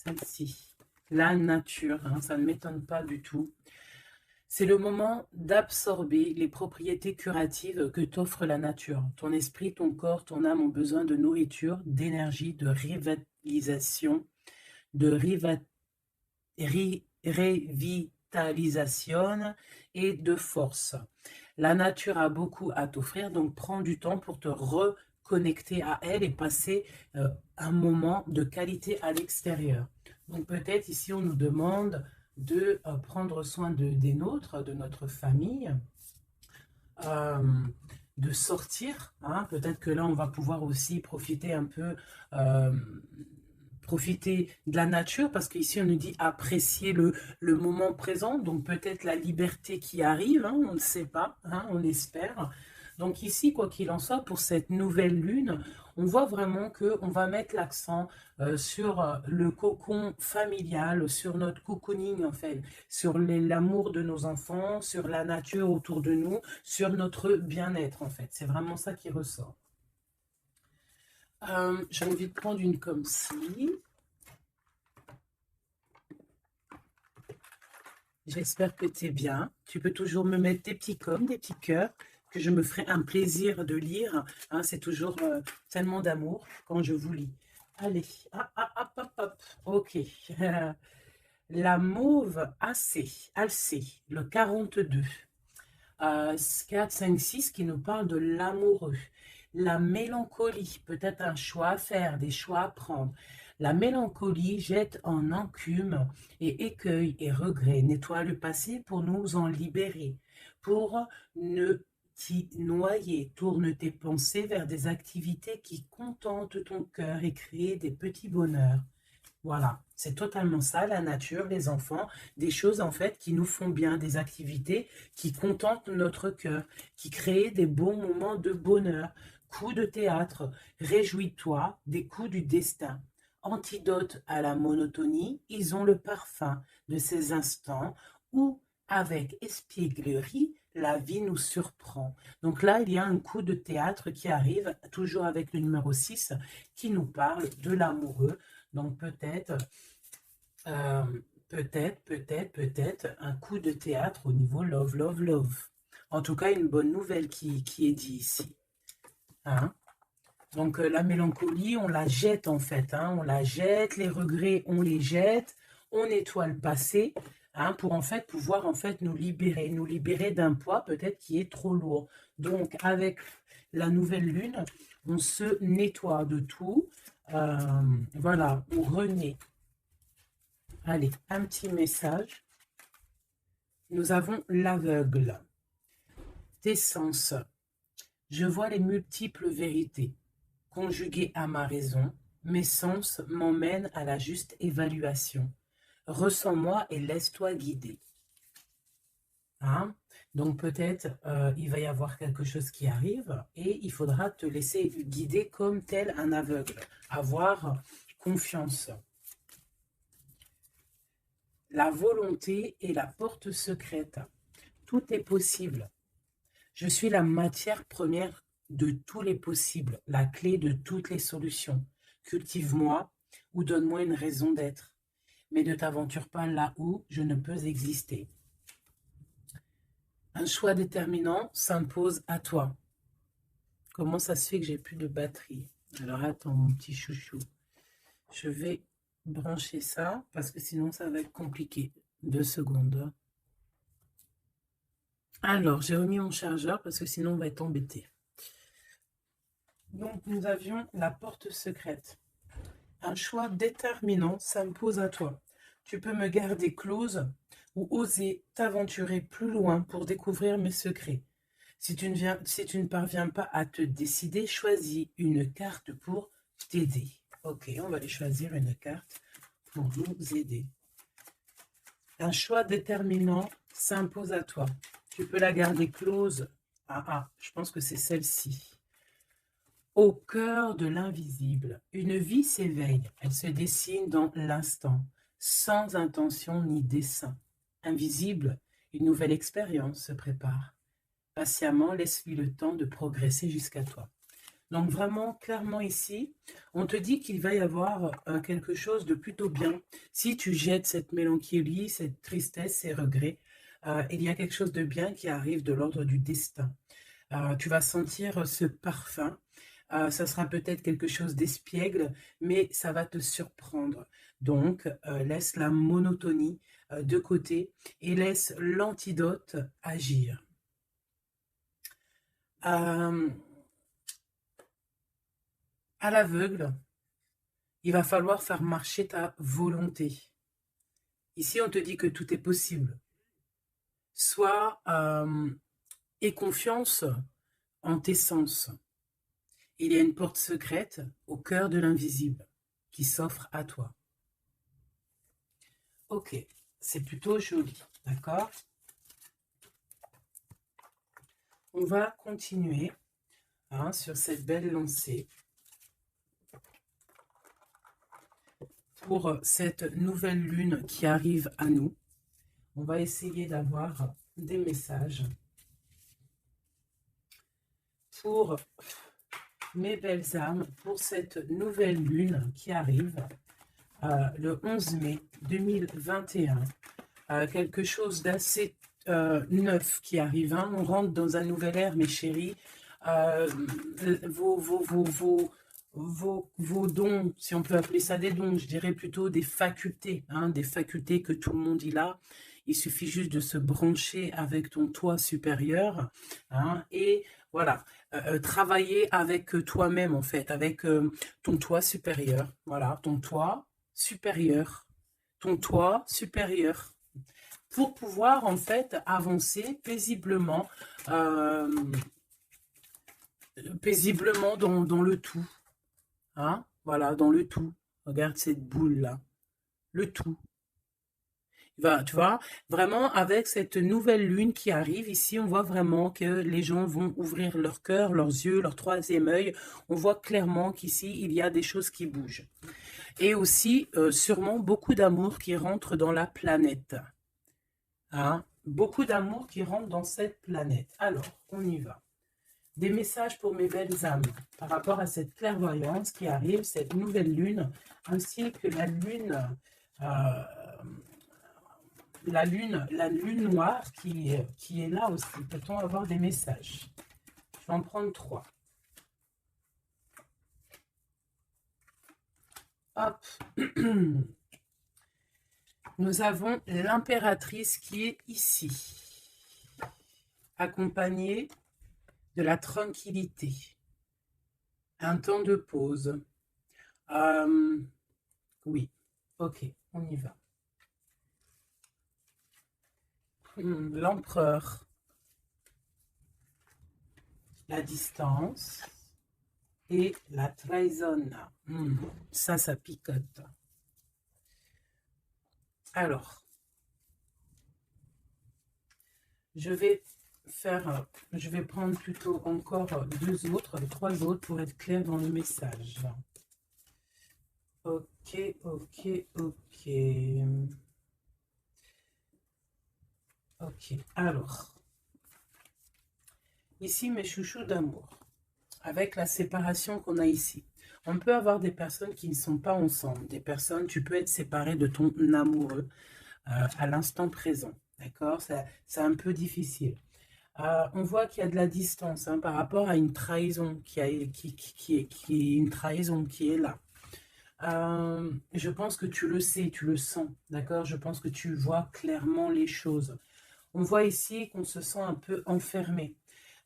celle-ci. La nature, hein, ça ne m'étonne pas du tout. C'est le moment d'absorber les propriétés curatives que t'offre la nature. Ton esprit, ton corps, ton âme ont besoin de nourriture, d'énergie, de revitalisation, de revitalisation et de force. La nature a beaucoup à t'offrir, donc prends du temps pour te reconnecter à elle et passer un moment de qualité à l'extérieur. Donc peut-être ici on nous demande de prendre soin des nôtres, de notre famille, euh, de sortir, hein. Peut-être que là on va pouvoir aussi profiter un peu, euh, profiter de la nature, parce qu'ici on nous dit apprécier le moment présent, donc peut-être la liberté qui arrive, hein, on ne sait pas, hein, on espère. Donc ici, quoi qu'il en soit, pour cette nouvelle lune, on voit vraiment qu'on va mettre l'accent sur le cocon familial, sur notre cocooning en fait, sur l'amour de nos enfants, sur la nature autour de nous, sur notre bien-être en fait. C'est vraiment ça qui ressort. J'ai envie de prendre une comme ci. J'espère que tu es bien. Tu peux toujours me mettre des petits coms, des petits cœurs, que je me ferai un plaisir de lire. Hein, c'est toujours tellement d'amour quand je vous lis. Allez, hop, hop, hop, hop, hop. Ok. La mauve Alcée, le 42. 4, 5, 6 qui nous parle de l'amoureux. La mélancolie, peut-être un choix à faire, des choix à prendre. La mélancolie jette en enclume et écueil et regret, nettoie le passé pour nous en libérer, pour ne t'y noyer. Tourne tes pensées vers des activités qui contentent ton cœur et créent des petits bonheurs. Voilà, c'est totalement ça, la nature, les enfants, des choses en fait qui nous font bien, des activités qui contentent notre cœur, qui créent des bons moments de bonheur. Coups de théâtre, réjouis-toi des coups du destin. Antidote à la monotonie, ils ont le parfum de ces instants où, avec espièglerie, la vie nous surprend. Donc là, il y a un coup de théâtre qui arrive, toujours avec le numéro 6, qui nous parle de l'amoureux. Donc euh, peut-être un coup de théâtre au niveau love, love, love. En tout cas, une bonne nouvelle qui est dit ici. Hein. Donc la mélancolie, on la jette en fait. Hein, on la jette, les regrets, on les jette. On nettoie le passé, hein, pour en fait pouvoir en fait nous libérer d'un poids peut-être qui est trop lourd. Donc avec la nouvelle lune, on se nettoie de tout. Voilà, on renaît. Allez, un petit message. Nous avons l'aveugle. Tes sens. Je vois les multiples vérités. Conjuguées à ma raison, mes sens m'emmènent à la juste évaluation. Ressens-moi et laisse-toi guider. Hein? Donc peut-être il va y avoir quelque chose qui arrive et il faudra te laisser guider comme tel un aveugle. Avoir confiance. La volonté est la porte secrète. Tout est possible. Je suis la matière première de tous les possibles, la clé de toutes les solutions. Cultive-moi ou donne-moi une raison d'être, mais ne t'aventure pas là où je ne peux exister. Un choix déterminant s'impose à toi. Comment ça se fait que j'ai plus de batterie? Alors attends mon petit chouchou. Je vais brancher ça parce que sinon ça va être compliqué. 2 secondes. Alors, j'ai remis mon chargeur parce que sinon on va être embêté. Donc, nous avions la porte secrète. Un choix déterminant s'impose à toi. Tu peux me garder close ou oser t'aventurer plus loin pour découvrir mes secrets. Si tu ne parviens pas à te décider, choisis une carte pour t'aider. Ok, on va aller choisir une carte pour nous aider. Un choix déterminant s'impose à toi. Tu peux la garder close. Je pense que c'est celle-ci. Au cœur de l'invisible, une vie s'éveille. Elle se dessine dans l'instant, sans intention ni dessein. Invisible, une nouvelle expérience se prépare. Patiemment, laisse-lui le temps de progresser jusqu'à toi. Donc vraiment, clairement ici, on te dit qu'il va y avoir quelque chose de plutôt bien. Si tu jettes cette mélancolie, cette tristesse, ces regrets, il y a quelque chose de bien qui arrive de l'ordre du destin. Tu vas sentir ce parfum. Ça sera peut-être quelque chose d'espiègle, mais ça va te surprendre. Donc, laisse la monotonie de côté et laisse l'antidote agir. Euh, à l'aveugle, il va falloir faire marcher ta volonté. Ici, on te dit que tout est possible. Sois aie confiance en tes sens. Il y a une porte secrète au cœur de l'invisible qui s'offre à toi. Ok, c'est plutôt joli, d'accord? On va continuer sur cette belle lancée pour cette nouvelle lune qui arrive à nous. On va essayer d'avoir des messages pour mes belles âmes, pour cette nouvelle lune qui arrive le 11 mai 2021. Quelque chose d'assez neuf qui arrive. On rentre dans un nouvel ère, mes chéris. Vos dons, si on peut appeler ça des dons, je dirais plutôt des facultés, des facultés que tout le monde il a. Il suffit juste de se brancher avec ton toi supérieur et voilà, travailler avec toi-même en fait, avec ton toi supérieur. Voilà, ton toi supérieur. Ton toi supérieur. Pour pouvoir en fait avancer paisiblement, paisiblement dans le tout. Voilà, dans le tout. Regarde cette boule-là. Le tout. Tu vois, vraiment avec cette nouvelle lune qui arrive, ici, on voit vraiment que les gens vont ouvrir leur cœur, leurs yeux, leur troisième œil. On voit clairement qu'ici, il y a des choses qui bougent. Et aussi, sûrement, beaucoup d'amour qui rentre dans la planète. Beaucoup d'amour qui rentre dans cette planète. Alors, on y va. Des messages pour mes belles âmes par rapport à cette clairvoyance qui arrive, cette nouvelle lune, ainsi que la lune noire qui est là aussi. Peut-on avoir des messages? Je vais en prendre 3. Hop. Nous avons l'impératrice qui est ici, accompagnée de la tranquillité. Un temps de pause. Oui, ok, on y va. L'empereur, la distance et la trahison. Ça picote. Alors, je vais prendre plutôt encore 3 autres pour être clair dans le message. Ok. Ok, alors, ici mes chouchous d'amour, avec la séparation qu'on a ici, on peut avoir des personnes qui ne sont pas ensemble, des personnes, tu peux être séparé de ton amoureux à l'instant présent, d'accord? C'est un peu difficile. On voit qu'il y a de la distance par rapport à une trahison qui est une trahison qui est là. Je pense que tu le sais, tu le sens, d'accord? Je pense que tu vois clairement les choses. On voit ici qu'on se sent un peu enfermé.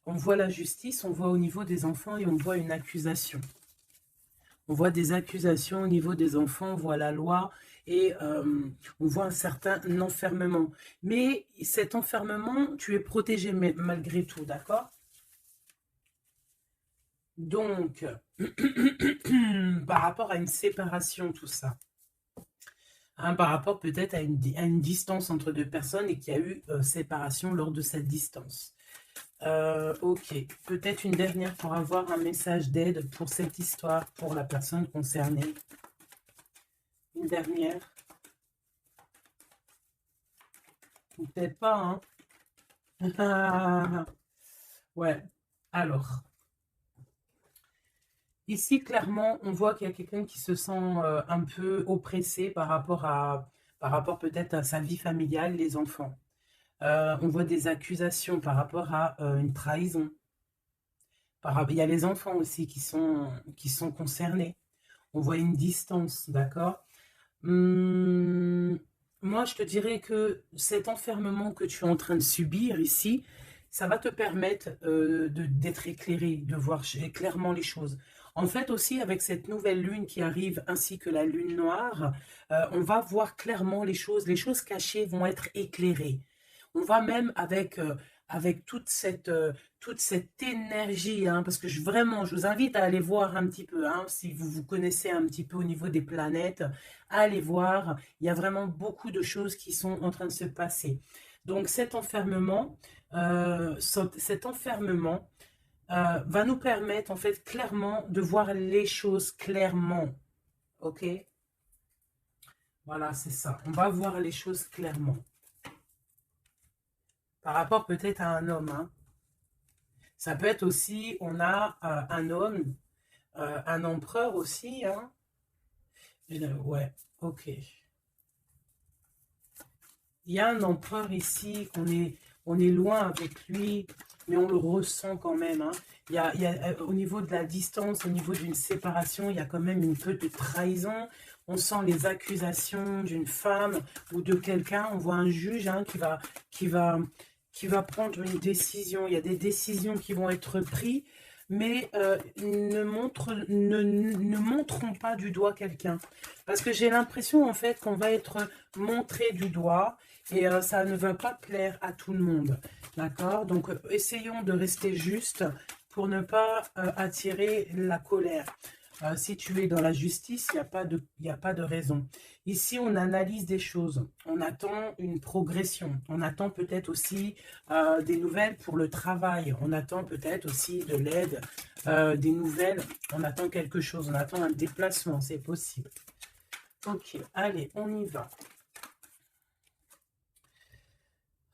On voit la justice, on voit au niveau des enfants et on voit une accusation. On voit des accusations au niveau des enfants, on voit la loi et on voit un certain enfermement. Mais cet enfermement, tu es protégé malgré tout, d'accord? Donc, par rapport à une séparation, tout ça. Par rapport peut-être à une distance entre deux personnes et qu'il y a eu séparation lors de cette distance. Ok, peut-être une dernière pour avoir un message d'aide pour cette histoire, pour la personne concernée. Une dernière. Peut-être pas, Ouais, alors. Ici, clairement, on voit qu'il y a quelqu'un qui se sent un peu oppressé par rapport peut-être à sa vie familiale, les enfants. On voit des accusations par rapport à une trahison. Il y a les enfants aussi qui sont concernés. On voit une distance, d'accord? Hum, Moi, je te dirais que cet enfermement que tu es en train de subir ici, ça va te permettre d'être éclairé, de voir clairement les choses. En fait, aussi, avec cette nouvelle lune qui arrive, ainsi que la lune noire, on va voir clairement les choses cachées vont être éclairées. On va même avec toute cette énergie, hein, parce que vraiment, je vous invite à aller voir un petit peu, hein, si vous vous connaissez un petit peu au niveau des planètes, allez voir, il y a vraiment beaucoup de choses qui sont en train de se passer. Donc cet enfermement va nous permettre en fait clairement de voir les choses clairement. Ok? Voilà, c'est ça. On va voir les choses clairement. Par rapport peut-être à un homme, hein. Ça peut être aussi, on a un homme, un empereur aussi, hein. Ouais, ok. Il y a un empereur ici, on est loin avec lui, mais on le ressent quand même, hein. Au niveau de la distance, au niveau d'une séparation, il y a quand même une peu de trahison. On sent les accusations d'une femme ou de quelqu'un. On voit un juge, hein, qui va, qui va prendre une décision. Il y a des décisions qui vont être prises, mais ne montrons pas du doigt quelqu'un. Parce que j'ai l'impression, en fait, qu'on va être montré du doigt et ça ne va pas plaire à tout le monde. D'accord? Donc, essayons de rester juste pour ne pas attirer la colère. Si tu es dans la justice, il n'y a pas de raison. Ici, on analyse des choses. On attend une progression. On attend peut-être aussi des nouvelles pour le travail. On attend peut-être aussi de l'aide, des nouvelles. On attend quelque chose. On attend un déplacement. C'est possible. Ok, allez, on y va.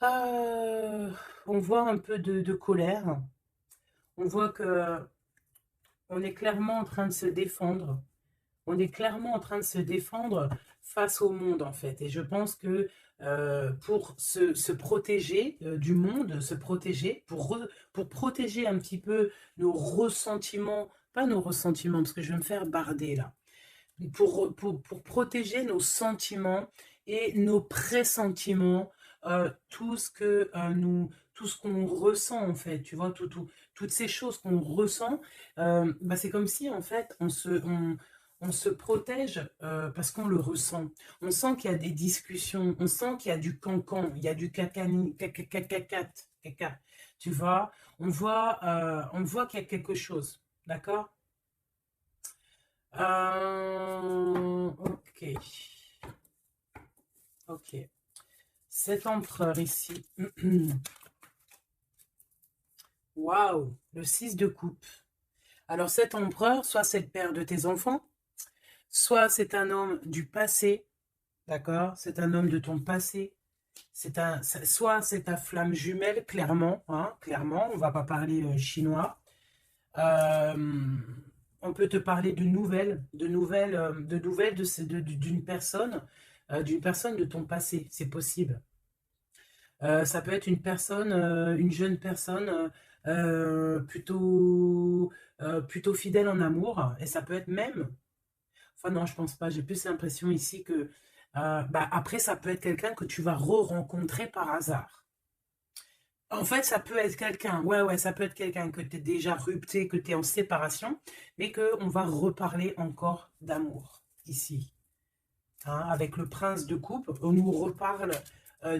On voit un peu de colère. On voit que on est clairement en train de se défendre. On est clairement en train de se défendre face au monde, en fait. Et je pense que pour se protéger du monde, se protéger, pour protéger un petit peu nos ressentiments, pas nos ressentiments, parce que je vais me faire barder là, pour protéger nos sentiments et nos pressentiments, tout ce qu'on ressent en fait, tu vois, toutes ces choses qu'on ressent, bah, c'est comme si en fait on se protège parce qu'on le ressent. On sent qu'il y a des discussions, on sent qu'il y a du cancan, il y a du cacani, caca, tu vois, on voit qu'il y a quelque chose, d'accord? Ok. Ok. Cet empereur ici. Waouh, le 6 de coupe. Alors cet empereur, soit c'est le père de tes enfants, soit c'est un homme du passé, d'accord? C'est un homme de ton passé. Soit c'est ta flamme jumelle, clairement, hein, clairement, on va pas parler chinois. Euh, on peut te parler de nouvelles d'une personne de ton passé, c'est possible. Ça peut être une jeune personne plutôt fidèle en amour, et ça peut être même, enfin non, je pense pas, j'ai plus l'impression ici que, bah, après, ça peut être quelqu'un que tu vas re-rencontrer par hasard. En fait, ça peut être quelqu'un, ouais, ça peut être quelqu'un que tu es déjà rupté, que tu es en séparation, mais qu'on va reparler encore d'amour, ici. Hein, avec le prince de coupe, on nous reparle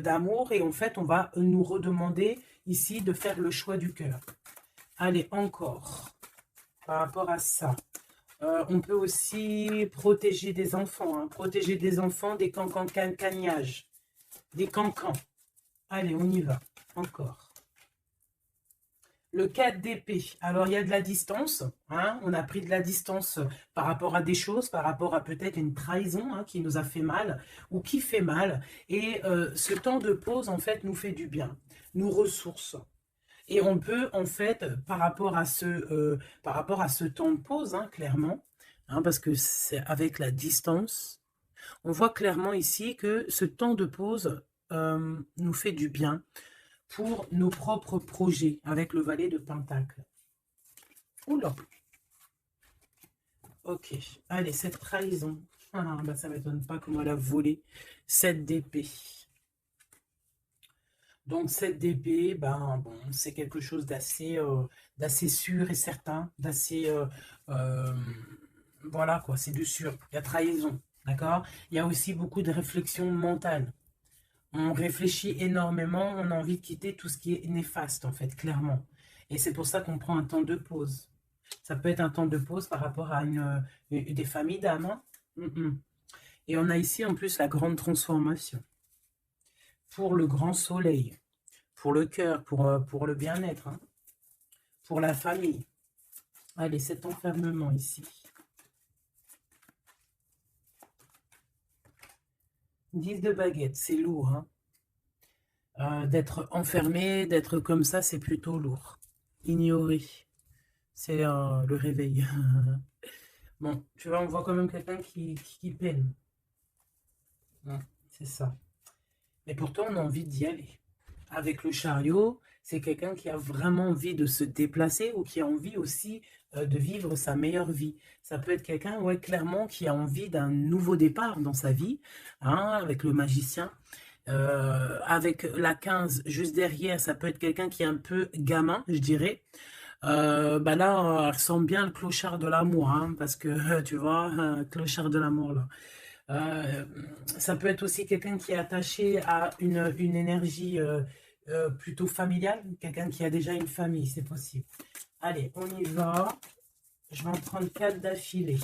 d'amour et en fait, on va nous redemander ici de faire le choix du cœur. Allez, encore, par rapport à ça. On peut aussi protéger des enfants, hein, protéger des enfants des cancans-cagnages, des cancans. Allez, on y va, encore. Le 4 d'épée, alors il y a de la distance, hein, on a pris de la distance par rapport à des choses, par rapport à peut-être une trahison hein, qui nous a fait mal ou qui fait mal. Et ce temps de pause, en fait, nous fait du bien, nous ressource. Et on peut, en fait, par rapport à ce temps de pause, hein, clairement, hein, parce que c'est avec la distance, on voit clairement ici que ce temps de pause nous fait du bien pour nos propres projets avec le valet de Pentacle. Oula, ok. Allez, cette trahison. Ah, bah, ça ne m'étonne pas comment elle a volé 7 d'épée. Donc, cette d'épée, ben, bon, c'est quelque chose d'assez sûr et certain, voilà quoi, c'est du sûr. Il y a trahison, d'accord? Il y a aussi beaucoup de réflexion mentale. On réfléchit énormément, on a envie de quitter tout ce qui est néfaste, en fait, clairement. Et c'est pour ça qu'on prend un temps de pause. Ça peut être un temps de pause par rapport à des familles d'âmes, hein. Et on a ici, en plus, la grande transformation. Pour le grand soleil, pour le cœur, pour le bien-être, hein, pour la famille. Allez, cet enfermement ici. 10 de baguette, c'est lourd, hein. D'être enfermé, d'être comme ça, c'est plutôt lourd. Ignorer, c'est le réveil. Bon, tu vois, on voit quand même quelqu'un qui peine. C'est ça. Mais pourtant, on a envie d'y aller. Avec le chariot, c'est quelqu'un qui a vraiment envie de se déplacer ou qui a envie aussi de vivre sa meilleure vie. Ça peut être quelqu'un, ouais, clairement, qui a envie d'un nouveau départ dans sa vie, hein, avec le magicien. Avec la 15 juste derrière, ça peut être quelqu'un qui est un peu gamin, je dirais. Bah là, elle ressemble bien le clochard de l'amour, hein, parce que, tu vois, clochard de l'amour, là. Ça peut être aussi quelqu'un qui est attaché à une énergie plutôt familiale, quelqu'un qui a déjà une famille, c'est possible. Allez, on y va. Je vais en prendre 4 d'affilée.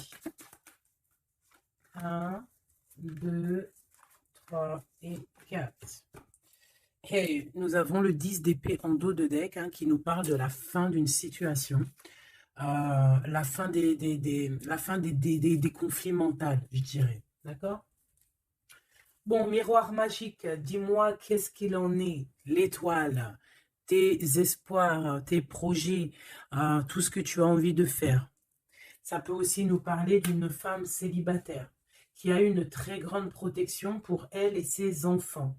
1, 2, 3 et 4. Et nous avons le 10 d'épée en dos de deck, hein, qui nous parle de la fin d'une situation. La fin des conflits mentaux, je dirais. D'accord? Bon, miroir magique, dis-moi qu'est-ce qu'il en est, l'étoile, tes espoirs, tes projets, tout ce que tu as envie de faire. Ça peut aussi nous parler d'une femme célibataire qui a une très grande protection pour elle et ses enfants.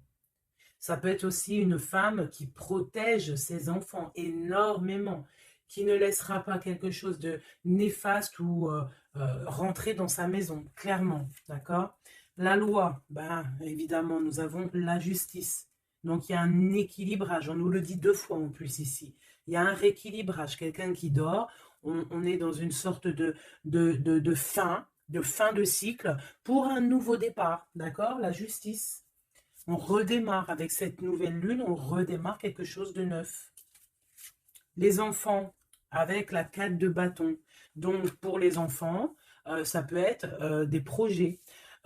Ça peut être aussi une femme qui protège ses enfants énormément, qui ne laissera pas quelque chose de néfaste ou rentrer dans sa maison, clairement, d'accord? La loi, ben, évidemment, nous avons la justice. Donc, il y a un équilibrage, on nous le dit 2 fois en plus ici. Il y a un rééquilibrage, quelqu'un qui dort, on est dans une sorte de fin de cycle pour un nouveau départ, d'accord? La justice. On redémarre avec cette nouvelle lune, on redémarre quelque chose de neuf. Les enfants, avec la 4 de bâton. Donc, pour les enfants, ça peut être des projets.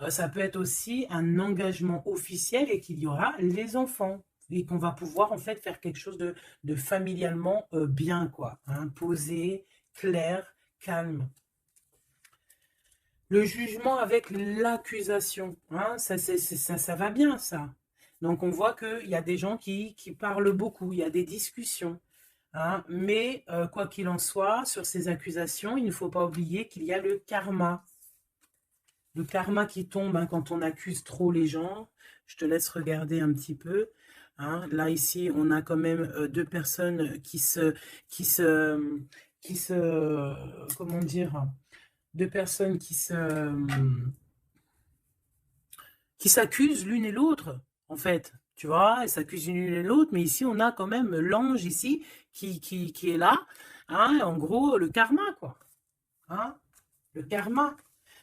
Ça peut être aussi un engagement officiel et qu'il y aura les enfants. Et qu'on va pouvoir, en fait, faire quelque chose de familialement bien, quoi. Hein, posé, clair, calme. Le jugement avec l'accusation, hein, ça va bien, ça. Donc, on voit qu'il y a des gens qui parlent beaucoup, il y a des discussions. Hein, mais, quoi qu'il en soit, sur ces accusations, il ne faut pas oublier qu'il y a le karma. Le karma qui tombe, hein, quand on accuse trop les gens. Je te laisse regarder un petit peu. Hein. Là, ici, on a quand même 2 personnes comment dire, 2 personnes qui s'accusent l'une et l'autre, en fait. Tu vois, elles s'accusent l'une et l'autre, mais ici, on a quand même l'ange ici qui est là. Hein, en gros, le karma, quoi. Hein, le karma.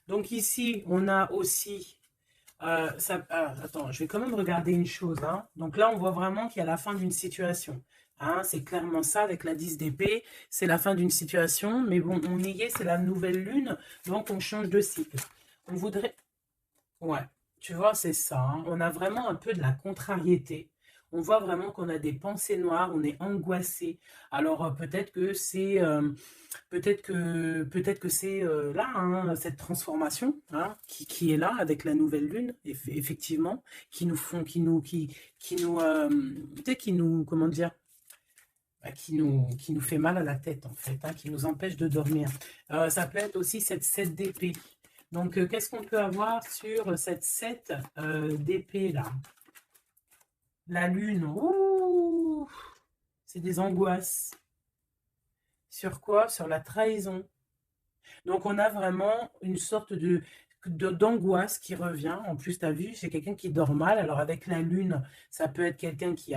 Donc ici, on a aussi... attends, je vais quand même regarder une chose. Hein. Donc là, on voit vraiment qu'il y a la fin d'une situation. Hein, c'est clairement ça avec la 10 d'épée. C'est la fin d'une situation. Mais bon, on y est, c'est la nouvelle lune. Donc, on change de cycle. On voudrait... Ouais, tu vois, c'est ça. Hein. On a vraiment un peu de la contrariété. On voit vraiment qu'on a des pensées noires, on est angoissé. Alors peut-être que c'est là, hein, cette transformation, hein, qui est là avec la nouvelle lune, effectivement, qui nous font, qui nous, tu sais, qui nous, comment dire, qui nous fait mal à la tête, en fait, hein, qui nous empêche de dormir. Ça peut être aussi cette 7 d'épée. Donc, qu'est-ce qu'on peut avoir sur cette 7 d'épée, là? La lune, ouh, c'est des angoisses. Sur quoi? Sur la trahison. Donc, on a vraiment une sorte d'angoisse qui revient. En plus, tu as vu, c'est quelqu'un qui dort mal. Alors, avec la lune, ça peut être quelqu'un qui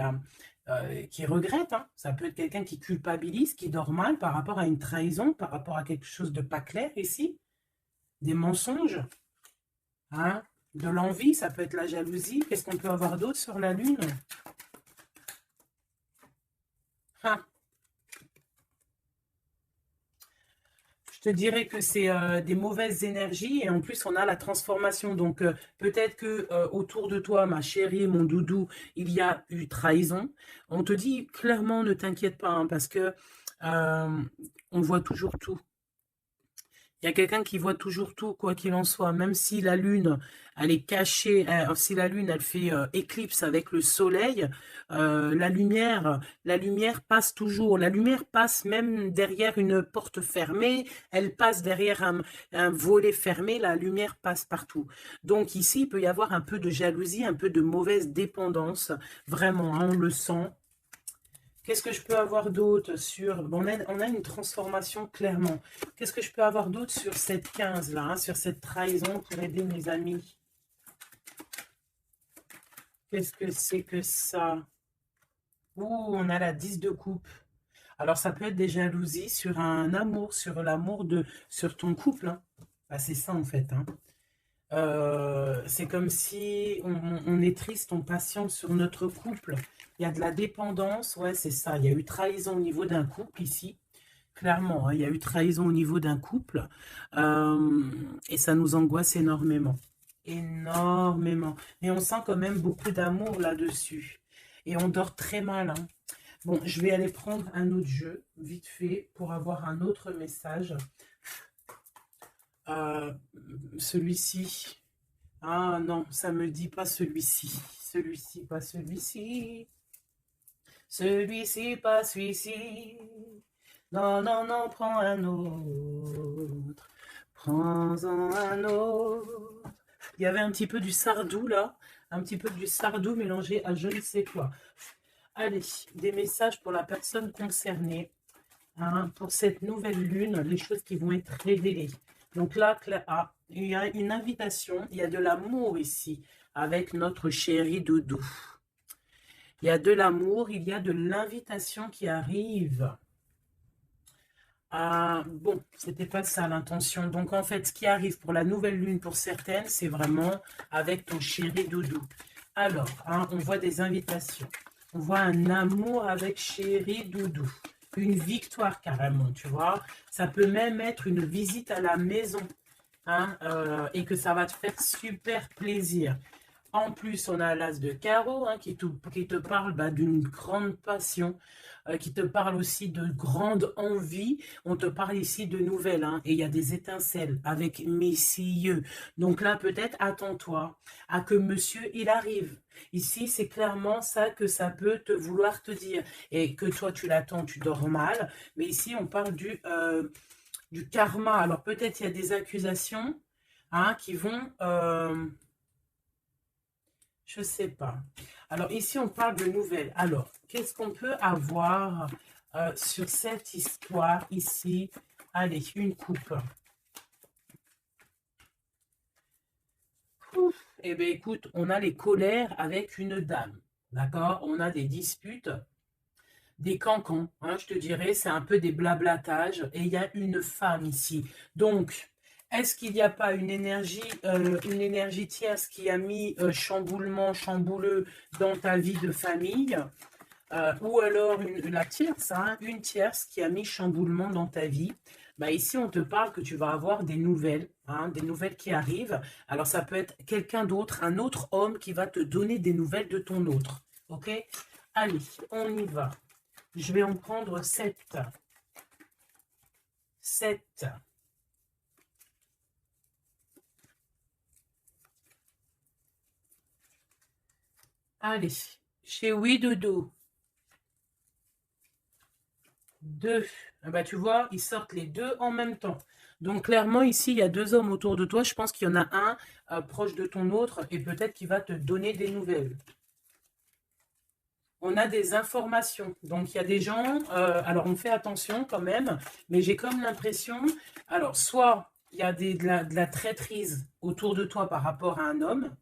regrette, hein. Ça peut être quelqu'un qui culpabilise, qui dort mal par rapport à une trahison, par rapport à quelque chose de pas clair ici. Des mensonges, hein. De l'envie, ça peut être la jalousie. Qu'est-ce qu'on peut avoir d'autre sur la lune? Ah, je te dirais que c'est des mauvaises énergies et en plus on a la transformation. Donc peut-être que autour de toi, ma chérie, mon doudou, il y a eu trahison. On te dit clairement ne t'inquiète pas, hein, parce que euh, on voit toujours tout. Il y a quelqu'un qui voit toujours tout, quoi qu'il en soit, même si la lune, elle est cachée, si la lune, elle fait éclipse avec le soleil, la lumière passe toujours. La lumière passe même derrière une porte fermée, elle passe derrière un volet fermé, la lumière passe partout. Donc ici, il peut y avoir un peu de jalousie, un peu de mauvaise dépendance, vraiment, hein, on le sent. Qu'est-ce que je peux avoir d'autre sur... Bon, on a une transformation clairement. Qu'est-ce que je peux avoir d'autre sur cette 15 là, hein, sur cette trahison pour aider mes amis? Qu'est-ce que c'est que ça? Ouh, on a la 10 de coupe. Alors, ça peut être des jalousies sur un amour, sur l'amour sur ton couple, hein. Bah, c'est ça en fait, hein. C'est comme si on est triste, on patiente sur notre couple. Il y a de la dépendance, ouais, c'est ça. Il y a eu trahison au niveau d'un couple ici. Clairement, hein, il y a eu trahison au niveau d'un couple et ça nous angoisse énormément. Énormément. Mais on sent quand même beaucoup d'amour là-dessus. Et on dort très mal, hein. Bon, je vais aller prendre un autre jeu, vite fait, pour avoir un autre message. Euh, Celui-ci. Ah non, ça me dit pas celui-ci. Celui-ci, pas celui-ci. Celui-ci, pas celui-ci. Non, non, non, prends un autre. Prends-en un autre. Il y avait un petit peu du sardou là. Un petit peu du sardou mélangé à je ne sais quoi. Allez, des messages pour la personne concernée, hein, pour cette nouvelle lune, les choses qui vont être révélées. Donc là, il y a une invitation, il y a de l'amour ici avec notre chéri doudou. Il y a de l'amour, il y a de l'invitation qui arrive. Ah, bon, c'était pas ça l'intention. Donc en fait, ce qui arrive pour la nouvelle lune pour certaines, c'est vraiment avec ton chéri doudou. Alors, hein, on voit des invitations. On voit un amour avec chéri doudou. Une victoire carrément, tu vois. Ça peut même être une visite à la maison, hein, et que ça va te faire super plaisir. En plus, on a l'as de carreau, hein, qui te parle, bah, d'une grande passion, qui te parle aussi de grande envie. On te parle ici de nouvelles, hein, et il y a des étincelles avec messieurs. Donc là, peut-être, attends-toi à que monsieur, il arrive. Ici, c'est clairement ça que ça peut te vouloir te dire. Et que toi, tu l'attends, tu dors mal. Mais ici, on parle du karma. Alors peut-être il y a des accusations, hein, qui vont... je sais pas. Alors ici, on parle de nouvelles. Alors, qu'est-ce qu'on peut avoir sur cette histoire ici? Allez, une coupe. Ouf. Eh bien, écoute, on a les colères avec une dame. D'accord? On a des disputes, des cancans, hein, je te dirais, c'est un peu des blablatages. Et il y a une femme ici. Donc, est-ce qu'il n'y a pas une énergie tierce qui a mis chamboulement, chambouleux dans ta vie de famille? Ou alors la tierce, hein, une tierce qui a mis chamboulement dans ta vie. Bah ici, on te parle que tu vas avoir des nouvelles, hein, des nouvelles qui arrivent. Alors, ça peut être quelqu'un d'autre, un autre homme qui va te donner des nouvelles de ton autre. OK? Allez, on y va. Je vais en prendre 7. 7. Allez, chez Oui Dodo. 2. Ah bah, tu vois, ils sortent les deux en même temps. Donc, clairement, ici, il y a deux hommes autour de toi. Je pense qu'il y en a un proche de ton autre et peut-être qu'il va te donner des nouvelles. On a des informations. Donc, il y a des gens, alors on fait attention quand même, mais j'ai comme l'impression, alors, soit il y a de la traîtrise autour de toi par rapport à un homme,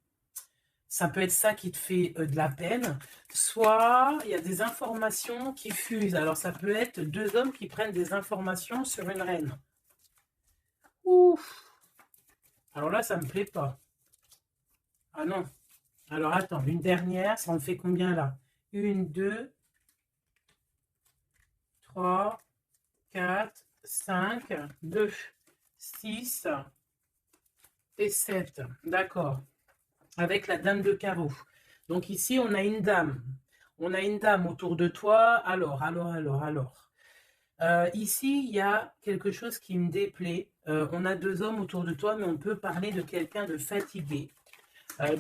ça peut être ça qui te fait de la peine, soit il y a des informations qui fusent. Alors, ça peut être deux hommes qui prennent des informations sur une reine. Ouf! Alors là, ça me plaît pas. Ah non. Alors, attends, une dernière, ça en fait combien là? Une, deux, trois, 4, 5, 2, 6 et 7. D'accord. Avec la dame de carreau. Donc ici, on a une dame. On a une dame autour de toi. Alors. Ici, il y a quelque chose qui me déplaît. On a deux hommes autour de toi, mais on peut parler de quelqu'un de fatigué,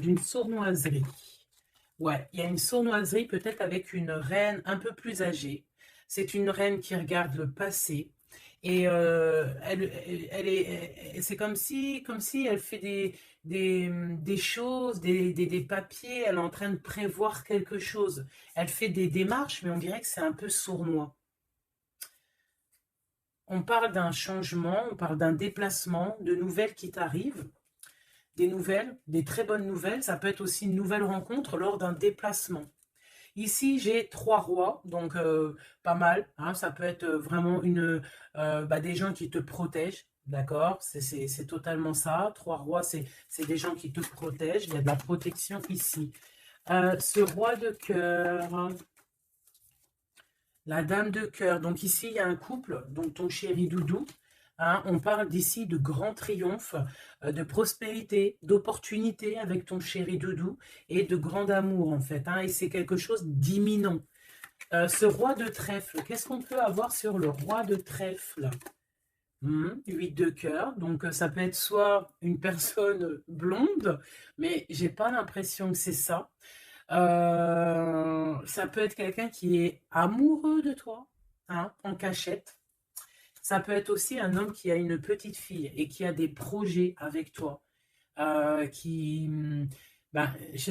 d'une sournoiserie. Ouais, il y a une sournoiserie peut-être avec une reine un peu plus âgée. C'est une reine qui regarde le passé. Et c'est comme si elle fait des choses, des papiers, elle est en train de prévoir quelque chose. Elle fait des démarches, mais on dirait que c'est un peu sournois. On parle d'un changement, on parle d'un déplacement, de nouvelles qui t'arrivent, des nouvelles, des très bonnes nouvelles. Ça peut être aussi une nouvelle rencontre lors d'un déplacement. Ici, j'ai trois rois, donc pas mal. Hein, ça peut être vraiment des gens qui te protègent, d'accord? C'est totalement ça. Trois rois, c'est des gens qui te protègent. Il y a de la protection ici. Ce roi de cœur, la dame de cœur. Donc ici, il y a un couple, donc ton chéri doudou. Hein, on parle d'ici de grand triomphe, de prospérité, d'opportunité avec ton chéri doudou et de grand amour en fait. Hein, et c'est quelque chose d'imminent. Ce roi de trèfle, qu'est-ce qu'on peut avoir sur le roi de trèfle? 8 de cœur, donc ça peut être soit une personne blonde, mais j'ai pas l'impression que c'est ça. Ça peut être quelqu'un qui est amoureux de toi, hein, en cachette. Ça peut être aussi un homme qui a une petite fille et qui a des projets avec toi. Je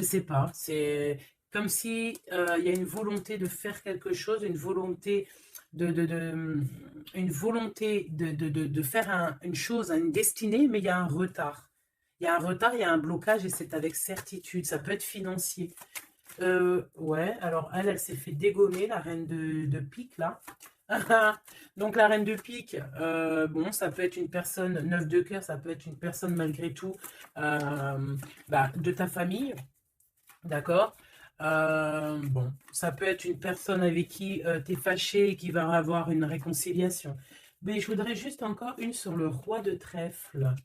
sais pas, c'est comme si il y a une volonté de faire quelque chose, une volonté une volonté de faire une chose, une destinée, mais il y a un retard. Il y a un retard, il y a un blocage et c'est avec certitude. Ça peut être financier. Ouais, alors elle s'est fait dégommer, la reine de pique, là. Donc la reine de pique, bon, ça peut être une personne, 9 de cœur, ça peut être une personne malgré tout de ta famille, d'accord? Bon, ça peut être une personne avec qui tu es fâché et qui va avoir une réconciliation. Mais je voudrais juste encore une sur le roi de trèfle.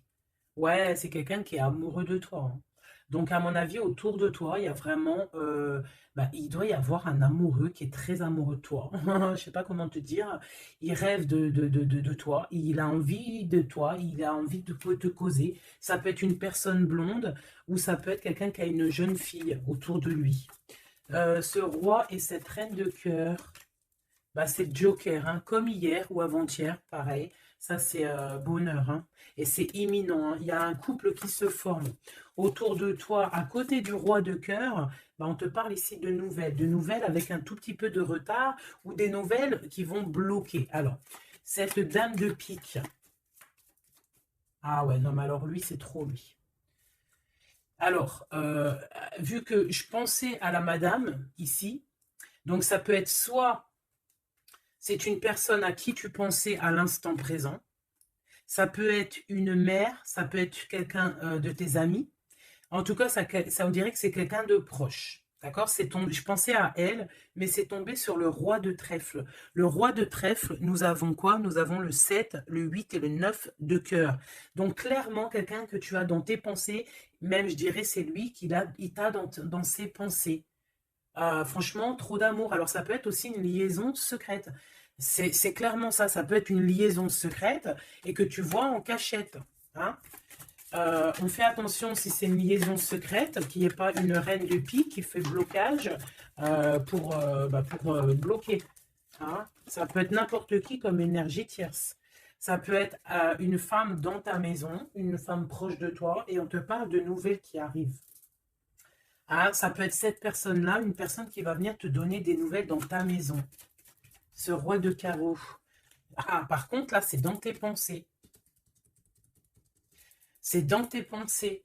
Ouais, c'est quelqu'un qui est amoureux de toi. Hein. Donc, à mon avis, autour de toi, il y a vraiment, il doit y avoir un amoureux qui est très amoureux de toi. Je sais pas comment te dire. Il rêve de toi. Il a envie de toi. Il a envie de te causer. Ça peut être une personne blonde ou ça peut être quelqu'un qui a une jeune fille autour de lui. Ce roi et cette reine de cœur, c'est Joker, hein, comme hier ou avant-hier, pareil. Ça, c'est bonheur. Hein, et c'est imminent. Hein. Il y a un couple qui se forme autour de toi, à côté du roi de cœur. On te parle ici de nouvelles avec un tout petit peu de retard ou des nouvelles qui vont bloquer. Alors, cette dame de pique. Ah ouais, non, mais alors lui, c'est trop lui. Alors, vu que je pensais à la madame ici, donc ça peut être soit c'est une personne à qui tu pensais à l'instant présent. Ça peut être une mère, ça peut être quelqu'un de tes amis. En tout cas, ça on dirait que c'est quelqu'un de proche. D'accord? Je pensais à elle, mais c'est tombé sur le roi de trèfle. Le roi de trèfle, nous avons quoi? Nous avons le 7, le 8 et le 9 de cœur. Donc, clairement, quelqu'un que tu as dans tes pensées, même je dirais c'est lui il t'a dans ses pensées. Franchement, trop d'amour. Alors, ça peut être aussi une liaison secrète. C'est clairement ça. Ça peut être une liaison secrète et que tu vois en cachette. Hein. On fait attention si c'est une liaison secrète, qu'il n'y ait pas une reine de pique qui fait blocage pour bloquer. Hein. Ça peut être n'importe qui comme énergie tierce. Ça peut être une femme dans ta maison, une femme proche de toi, et on te parle de nouvelles qui arrivent. Hein, ça peut être cette personne-là, une personne qui va venir te donner des nouvelles dans ta maison. Ce roi de carreau. Ah, par contre, là, c'est dans tes pensées. C'est dans tes pensées.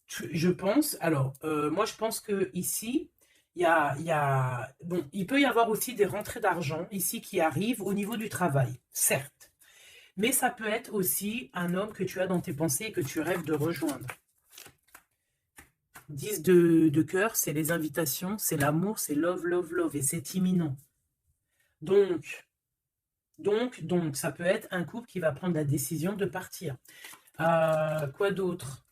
Je pense, alors, moi, je pense que ici, bon, il peut y avoir aussi des rentrées d'argent ici qui arrivent au niveau du travail, certes. Mais ça peut être aussi un homme que tu as dans tes pensées et que tu rêves de rejoindre. 10 de cœur, c'est les invitations, c'est l'amour, c'est love, love, love, et c'est imminent. Donc, ça peut être un couple qui va prendre la décision de partir. Quoi d'autre?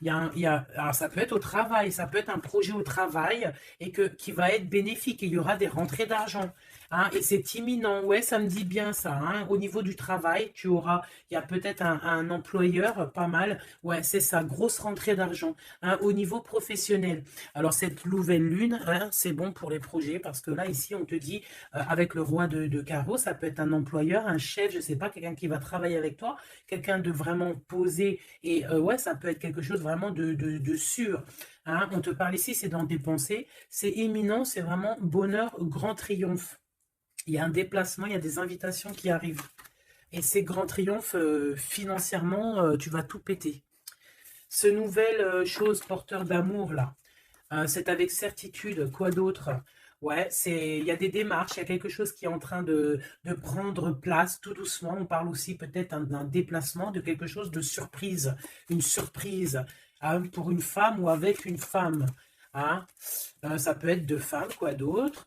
Alors ça peut être au travail, ça peut être un projet au travail et qui va être bénéfique et il y aura des rentrées d'argent. Hein, et c'est imminent, ouais, ça me dit bien ça. Hein. Au niveau du travail, il y a peut-être un employeur, pas mal. Ouais, c'est ça, grosse rentrée d'argent. Hein, au niveau professionnel. Alors cette nouvelle lune, hein, c'est bon pour les projets parce que là, ici, on te dit, avec le roi de carreau, ça peut être un employeur, un chef, je sais pas, quelqu'un qui va travailler avec toi, quelqu'un de vraiment posé. Et ouais, ça peut être quelque chose vraiment de sûr. Hein. On te parle ici, c'est dans tes pensées. C'est imminent, c'est vraiment bonheur, grand triomphe. Il y a un déplacement, il y a des invitations qui arrivent. Et ces grands triomphes, financièrement, tu vas tout péter. Ce nouvelle chose porteur d'amour, là, c'est avec certitude. Quoi d'autre? Ouais, il y a des démarches, il y a quelque chose qui est en train de prendre place tout doucement. On parle aussi peut-être d'un déplacement, de quelque chose de surprise. Une surprise hein, pour une femme ou avec une femme. Hein. Ça peut être deux femmes, quoi d'autre?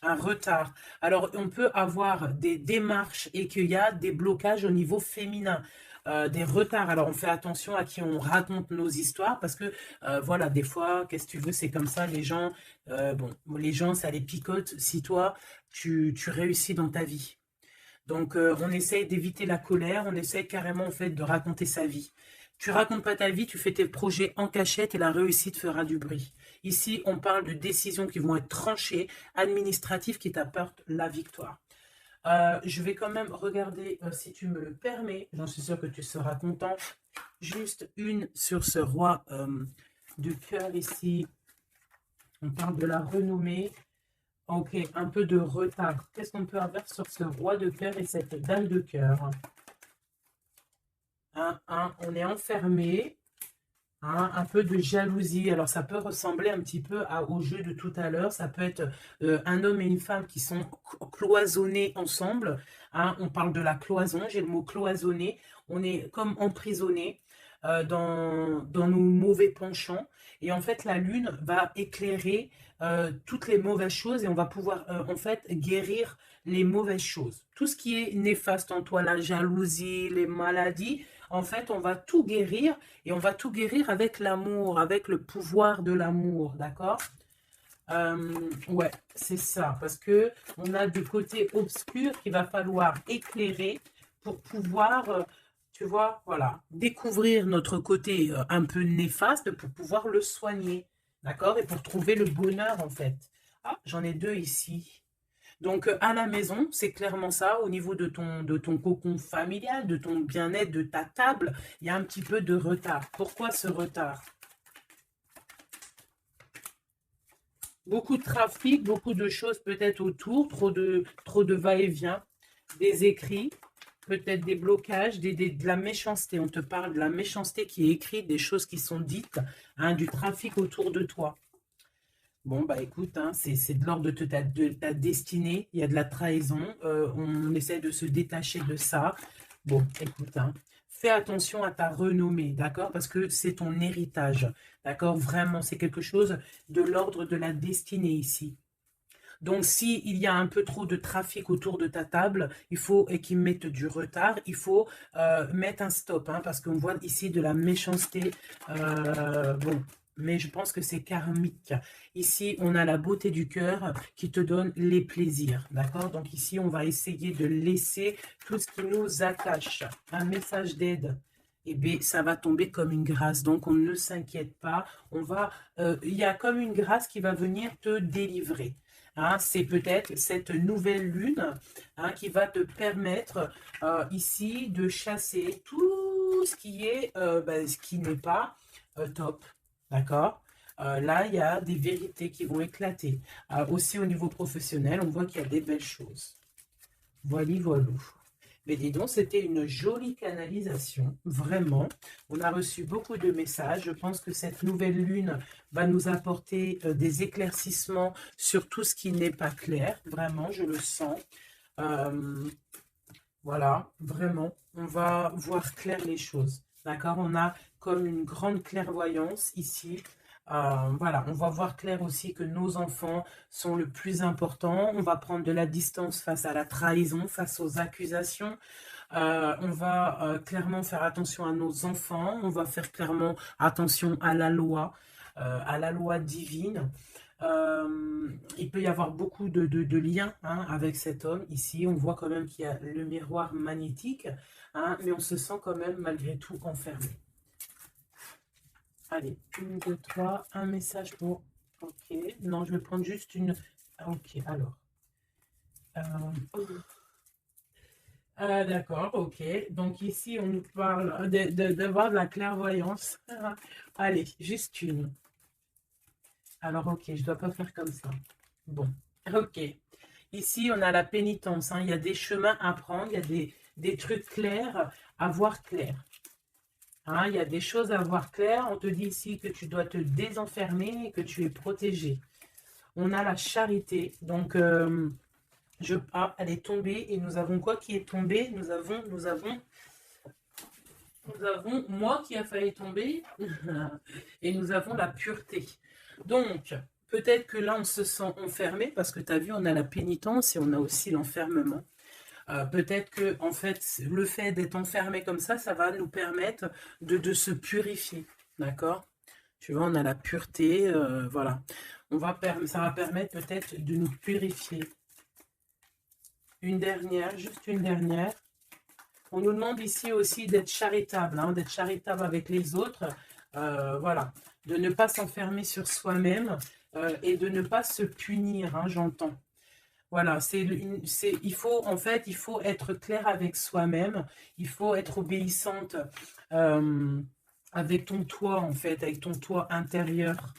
Un retard. Alors, on peut avoir des démarches et qu'il y a des blocages au niveau féminin, des retards. Alors, on fait attention à qui on raconte nos histoires parce que, voilà, des fois, qu'est-ce que tu veux, c'est comme ça, les gens, bon, les gens, ça les picote si toi, tu réussis dans ta vie. Donc, on essaye d'éviter la colère, on essaye carrément, en fait, de raconter sa vie. Tu racontes pas ta vie, tu fais tes projets en cachette et la réussite fera du bruit. Ici, on parle de décisions qui vont être tranchées, administratives, qui t'apportent la victoire. Je vais quand même regarder, si tu me le permets, j'en suis sûre que tu seras content, juste une sur ce roi de cœur ici. On parle de la renommée. Ok, un peu de retard. Qu'est-ce qu'on peut avoir sur ce roi de cœur et cette dame de cœur? On est enfermé. Hein, un peu de jalousie. Alors, ça peut ressembler un petit peu au jeu de tout à l'heure. Ça peut être un homme et une femme qui sont cloisonnés ensemble. Hein, on parle de la cloison. J'ai le mot cloisonné. On est comme emprisonné dans nos mauvais penchants. Et en fait, la lune va éclairer toutes les mauvaises choses et on va pouvoir en fait guérir les mauvaises choses. Tout ce qui est néfaste en toi, la jalousie, les maladies, en fait, on va tout guérir et on va tout guérir avec l'amour, avec le pouvoir de l'amour, d'accord? Ouais, c'est ça, parce que on a du côté obscur qu'il va falloir éclairer pour pouvoir, tu vois, voilà, découvrir notre côté un peu néfaste pour pouvoir le soigner, d'accord? Et pour trouver le bonheur, en fait. Ah, j'en ai deux ici. Donc, à la maison, c'est clairement ça, au niveau de ton cocon familial, de ton bien-être, de ta table, il y a un petit peu de retard. Pourquoi ce retard? Beaucoup de trafic, beaucoup de choses peut-être autour, trop de va-et-vient, des écrits, peut-être des blocages, de la méchanceté. On te parle de la méchanceté qui est écrite, des choses qui sont dites, hein, du trafic autour de toi. Bon, bah écoute, hein, c'est de l'ordre de ta destinée, il y a de la trahison, on essaie de se détacher de ça. Bon, écoute, hein, fais attention à ta renommée, d'accord? Parce que c'est ton héritage, d'accord? Vraiment, c'est quelque chose de l'ordre de la destinée ici. Donc, s'il y a un peu trop de trafic autour de ta table, et qu'ils mettent du retard, il faut mettre un stop, hein, parce qu'on voit ici de la méchanceté. Bon, mais je pense que c'est karmique. Ici, on a la beauté du cœur qui te donne les plaisirs, d'accord? Donc ici, on va essayer de laisser tout ce qui nous attache. Un message d'aide. Eh bien, ça va tomber comme une grâce. Donc, on ne s'inquiète pas. Il y a comme une grâce qui va venir te délivrer. Hein, c'est peut-être cette nouvelle lune, hein, qui va te permettre ici de chasser tout ce qui est, ce qui n'est pas top. D'accord? Là, il y a des vérités qui vont éclater. Aussi au niveau professionnel, on voit qu'il y a des belles choses. Voilà, voilà. Mais dis donc, c'était une jolie canalisation, vraiment. On a reçu beaucoup de messages. Je pense que cette nouvelle lune va nous apporter des éclaircissements sur tout ce qui n'est pas clair. Vraiment, je le sens. Voilà, vraiment, on va voir clair les choses. D'accord? On a comme une grande clairvoyance ici. Voilà, on va voir clair aussi que nos enfants sont le plus important. On va prendre de la distance face à la trahison, face aux accusations. On va clairement faire attention à nos enfants. On va faire clairement attention à la loi divine. Il peut y avoir beaucoup de liens, hein, avec cet homme. Ici, on voit quand même qu'il y a le miroir magnétique, hein, mais on se sent quand même malgré tout enfermé. Allez, 1, 2, 3, un message pour... Ok, non, je vais prendre juste une... Ok, alors. D'accord, ok. Donc ici, on nous parle d'avoir de la clairvoyance. Allez, juste une. Alors, ok, je ne dois pas faire comme ça. Bon, ok. Ici, on a la pénitence, hein. Il y a des chemins à prendre, il y a des trucs clairs à voir clair. Hein, il y a des choses à voir clair. On te dit ici que tu dois te désenfermer et que tu es protégé. On a la charité. Donc, elle est tombée. Et nous avons quoi qui est tombé? Nous avons moi qui a failli tomber. Et nous avons la pureté. Donc, peut-être que là, on se sent enfermé parce que tu as vu, on a la pénitence et on a aussi l'enfermement. Peut-être que, en fait, le fait d'être enfermé comme ça va nous permettre de se purifier. D'accord? Tu vois, on a la pureté, voilà. Ça va permettre peut-être de nous purifier. Une dernière, juste une dernière. On nous demande ici aussi d'être charitable, hein, d'être charitable avec les autres. Voilà, de ne pas s'enfermer sur soi-même et de ne pas se punir, hein, j'entends. Voilà, il faut être clair avec soi-même, il faut être obéissante avec ton toit, en fait, avec ton toit intérieur.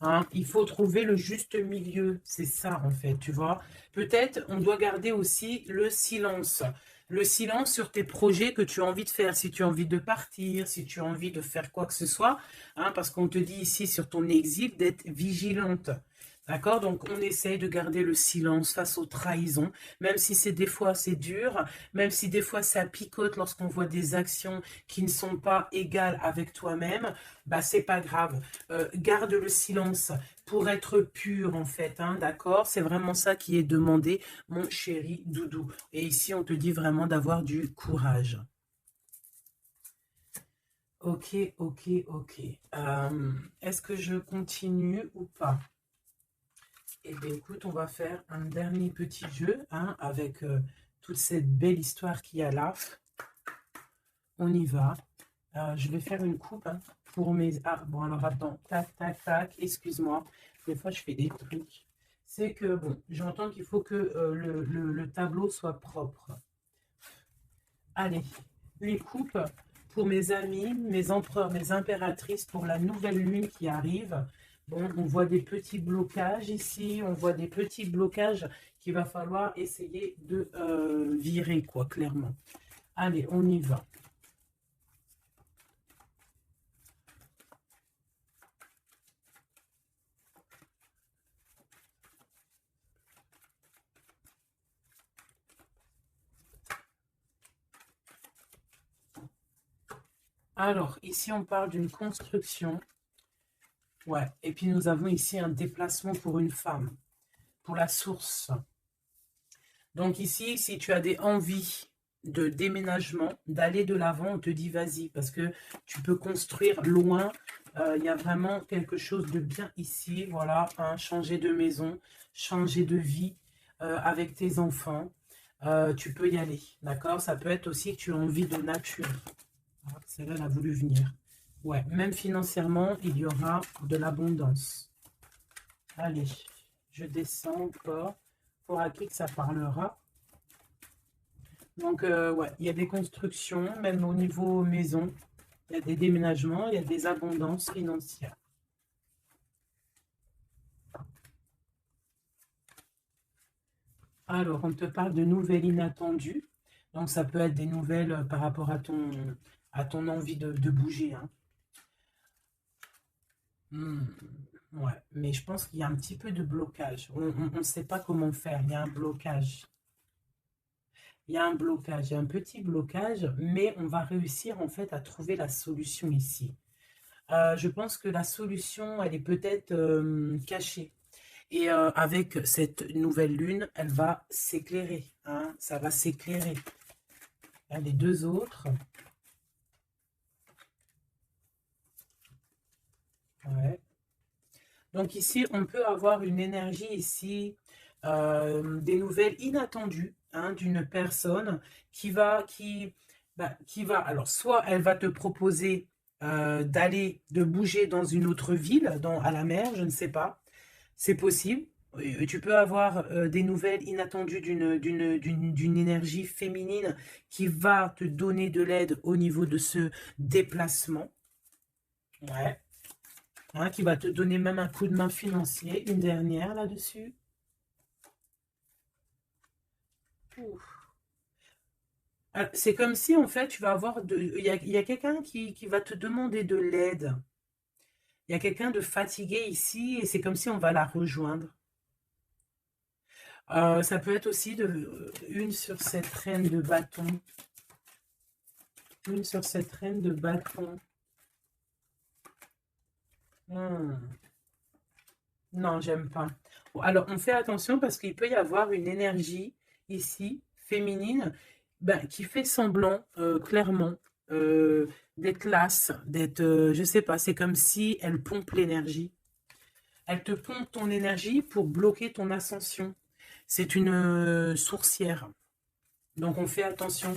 Hein, il faut trouver le juste milieu, c'est ça, en fait, tu vois. Peut-être, on doit garder aussi le silence. Le silence sur tes projets que tu as envie de faire, si tu as envie de partir, si tu as envie de faire quoi que ce soit, hein, parce qu'on te dit ici sur ton exil d'être vigilante. D'accord? Donc, on essaye de garder le silence face aux trahisons, même si des fois c'est dur, même si des fois ça picote lorsqu'on voit des actions qui ne sont pas égales avec toi-même, bah c'est pas grave. Garde le silence pour être pur en fait, hein, d'accord? C'est vraiment ça qui est demandé, mon chéri doudou. Et ici, on te dit vraiment d'avoir du courage. Ok, ok, ok. Est-ce que je continue ou pas? Eh bien, écoute, on va faire un dernier petit jeu, hein, avec toute cette belle histoire qu'il y a là. On y va. Je vais faire une coupe, hein, pour mes... Ah, bon, alors attends. Tac, tac, tac. Excuse-moi. Des fois, je fais des trucs. C'est que, bon, j'entends qu'il faut que le tableau soit propre. Allez, une coupe pour mes amis, mes empereurs, mes impératrices, pour la nouvelle lune qui arrive. Bon, on voit des petits blocages ici, on voit des petits blocages qu'il va falloir essayer de virer, quoi, clairement. Allez, on y va. Alors, ici, on parle d'une construction. Ouais, et puis nous avons ici un déplacement pour une femme, pour la source. Donc ici, si tu as des envies de déménagement, d'aller de l'avant, on te dit vas-y, parce que tu peux construire loin. Il y a vraiment quelque chose de bien ici, voilà, hein, changer de maison, changer de vie avec tes enfants. Tu peux y aller, d'accord? Ça peut être aussi que tu as envie de nature. Ah, celle-là, elle a voulu venir. Ouais, même financièrement, il y aura de l'abondance. Allez, Je descends encore. Pour à qui que ça parlera. Donc, ouais, il y a des constructions, même au niveau maison. Il y a des déménagements, il y a des abondances financières. Alors, on te parle de nouvelles inattendues. Donc, ça peut être des nouvelles par rapport à ton envie de bouger. Hein. Ouais, mais je pense qu'il y a un petit peu de blocage. On ne sait pas comment faire. Il y a un blocage. Il y a un blocage, il y a un petit blocage, mais on va réussir en fait à trouver la solution ici. Je pense que la solution, elle est peut-être cachée. Et avec cette nouvelle lune, elle va s'éclairer. Hein, ça va s'éclairer. Les deux autres. Ouais. Donc ici, on peut avoir une énergie ici, des nouvelles inattendues hein, d'une personne qui va, alors soit elle va te proposer de bouger dans une autre ville, à la mer, je ne sais pas, c'est possible. Tu peux avoir des nouvelles inattendues d'une énergie féminine qui va te donner de l'aide au niveau de ce déplacement. Ouais. Hein, qui va te donner même un coup de main financier. Une dernière là-dessus. C'est comme si, en fait, tu vas avoir... il y a quelqu'un qui va te demander de l'aide. Il y a quelqu'un de fatigué ici et c'est comme si on va la rejoindre. Ça peut être aussi une sur cette reine de bâton. Une sur cette reine de bâton. Non, j'aime pas. Bon, alors, on fait attention parce qu'il peut y avoir une énergie ici, féminine, ben, qui fait semblant, clairement, d'être lasse, d'être, je sais pas, c'est comme si elle pompe l'énergie. Elle te pompe ton énergie pour bloquer ton ascension. C'est une sourcière. Donc, on fait attention.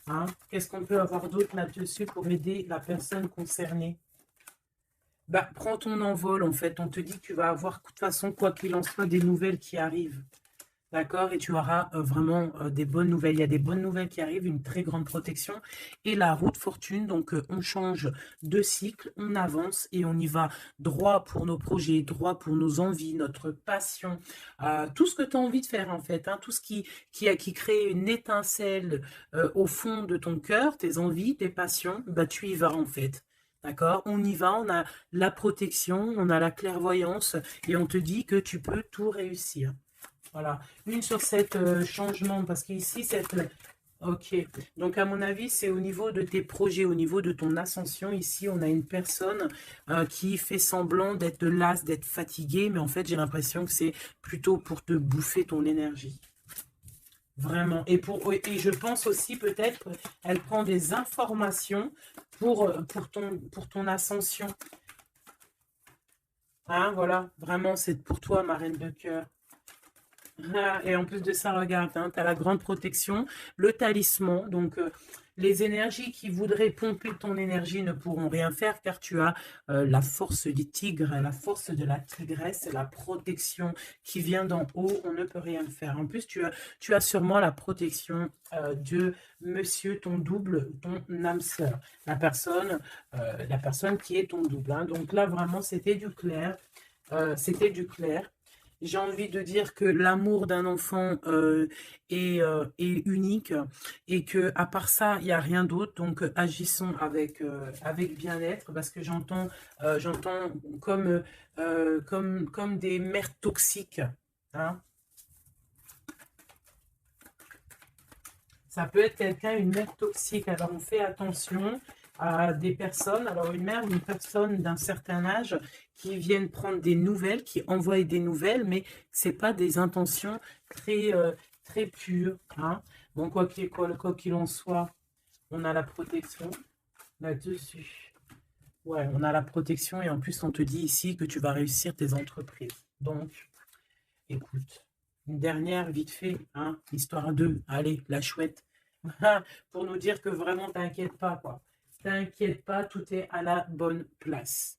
Hein. Qu'est-ce qu'on peut avoir d'autre là-dessus pour aider la personne concernée? Bah, prends ton envol, en fait. On te dit que tu vas avoir, de toute façon, quoi qu'il en soit, des nouvelles qui arrivent. D'accord? Et tu auras vraiment des bonnes nouvelles. Il y a des bonnes nouvelles qui arrivent, une très grande protection. Et la roue de fortune, donc on change de cycle, on avance et on y va droit pour nos projets, droit pour nos envies, notre passion. Tout ce que tu as envie de faire, en fait. Hein, tout ce qui crée une étincelle au fond de ton cœur, tes envies, tes passions, bah, tu y vas, en fait. D'accord? On y va, on a la protection, on a la clairvoyance et on te dit que tu peux tout réussir. Voilà, une sur cette changement, parce qu'ici, ok, donc à mon avis, c'est au niveau de tes projets, au niveau de ton ascension. Ici, on a une personne qui fait semblant d'être lasse, d'être fatiguée, mais en fait, j'ai l'impression que c'est plutôt pour te bouffer ton énergie. Vraiment. Et je pense aussi peut-être elle prend des informations pour ton ascension. Hein, voilà, vraiment, c'est pour toi, ma reine de cœur. Ah, et en plus de ça, regarde, hein, tu as la grande protection, le talisman. Donc, les énergies qui voudraient pomper ton énergie ne pourront rien faire car tu as la force du tigre, la force de la tigresse, la protection qui vient d'en haut. On ne peut rien faire. En plus, tu as sûrement la protection de monsieur, ton double, ton âme sœur, la personne qui est ton double. Hein. Donc là, vraiment, c'était du clair. C'était du clair. J'ai envie de dire que l'amour d'un enfant est unique et que à part ça, il n'y a rien d'autre. Donc, agissons avec bien-être parce que j'entends comme des mères toxiques. Hein. Ça peut être quelqu'un, une mère toxique. Alors, on fait attention à des personnes. Alors, une personne d'un certain âge qui viennent prendre des nouvelles, qui envoient des nouvelles, mais c'est pas des intentions très pures. Hein. Bon, quoi qu'il en soit, on a la protection là-dessus. Ouais, on a la protection et en plus, on te dit ici que tu vas réussir tes entreprises. Donc, écoute, une dernière vite fait, hein, histoire de, allez, la chouette, pour nous dire que vraiment, t'inquiète pas, quoi. T'inquiète pas, tout est à la bonne place.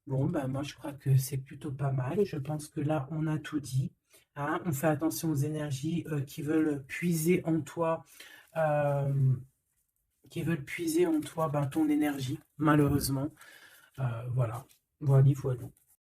Bon, ben moi, je crois que c'est plutôt pas mal. Je pense que là, on a tout dit. Hein. On fait attention aux énergies qui veulent puiser en toi, euh, ben, ton énergie, malheureusement. Voilà, voilà, voilà.